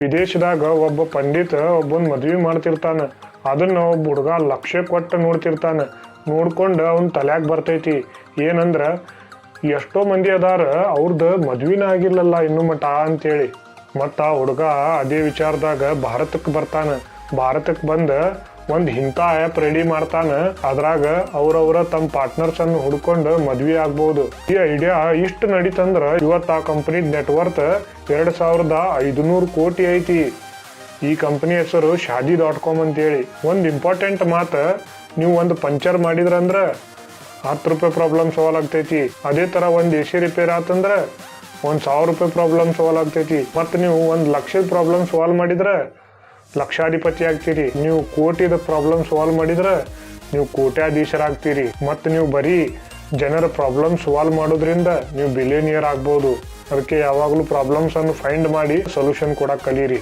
ವಿದೇಶದಾಗ ಒಬ್ಬ ಪಂಡಿತ ಒಬ್ಬನ್ ಮದ್ವಿ ಮಾಡ್ತಿರ್ತಾನ. ಅದನ್ನ ಒಬ್ಬ ಹುಡುಗ ಲಕ್ಷ ಕೊಟ್ಟು ನೋಡ್ತಿರ್ತಾನ. ನೋಡ್ಕೊಂಡು ಅವನ್ ತಲ್ಯಾಗ ಬರ್ತೈತಿ ಏನಂದ್ರ ಎಷ್ಟೋ ಮಂದಿ ಅದಾರ ಅವ್ರದ್ದು ಮದ್ವಿನ ಆಗಿಲ್ಲಲ್ಲ ಇನ್ನೂ ಮಟ ಅಂತೇಳಿ. ಮತ್ತ ಆ ಹುಡುಗ ಅದೇ ವಿಚಾರದಾಗ ಭಾರತಕ್ಕೆ ಬರ್ತಾನ. ಭಾರತಕ್ಕೆ ಬಂದ ಒಂದ್ ಇಂಥ ಆ್ಯಪ್ ರೆಡಿ ಮಾಡ್ತಾನ. ಅದ್ರಾಗ ಅವ್ರವ್ರ ತಮ್ಮ ಪಾರ್ಟ್ನರ್ಸ್ ಅನ್ನು ಹುಡ್ಕೊಂಡು ಮದ್ವಿ ಆಗ್ಬಹುದು. ಈ ಐಡಿಯಾ ಇಷ್ಟು ನಡೀತಂದ್ರ ಇವತ್ತು ಆ ಕಂಪನಿ ನೆಟ್ವರ್ತ್ 2500 ಕೋಟಿ ಐತಿ. ಈ ಕಂಪನಿ ಹೆಸರು shaadi.com ಅಂತೇಳಿ. ಒಂದು ಇಂಪಾರ್ಟೆಂಟ್ ಮಾತು, ನೀವು ಒಂದು ಪಂಚರ್ ಮಾಡಿದ್ರಂದ್ರ 10 ರೂಪಾಯಿ ಪ್ರಾಬ್ಲಮ್ ಸಾಲ್ವ್ ಆಗ್ತೈತಿ. ಅದೇ ತರ ಒಂದು AC ರಿಪೇರ್ ಆತಂದ್ರ 1000 ರೂಪಾಯಿ ಪ್ರಾಬ್ಲಮ್ ಸಾಲ್ವ್ ಆಗ್ತೈತಿ. ಮತ್ತು ನೀವು 1 ಲಕ್ಷದ ಪ್ರಾಬ್ಲಮ್ ಸಾಲ್ವ್ ಮಾಡಿದ್ರೆ ಲಕ್ಷಾಧಿಪತಿ ಆಗ್ತೀರಿ. ನೀವು ಕೋಟಿದ ಪ್ರಾಬ್ಲಮ್ ಸಾಲ್ವ್ ಮಾಡಿದ್ರೆ ನೀವು ಕೋಟ್ಯಾಧೀಶರಾಗ್ತೀರಿ. ಮತ್ತು ನೀವು ಬರೀ ಜನರ ಪ್ರಾಬ್ಲಮ್ ಸಾಲ್ವ್ ಮಾಡೋದ್ರಿಂದ ನೀವು ಬಿಲಿಯನಿಯರ್ ಆಗ್ಬೋದು. ಅದಕ್ಕೆ ಯಾವಾಗಲೂ ಪ್ರಾಬ್ಲಮ್ಸ್ ಅನ್ನು ಫೈಂಡ್ ಮಾಡಿ ಸೊಲ್ಯೂಷನ್ ಕೊಡಕ್ಕೆ ಕಲೀರಿ.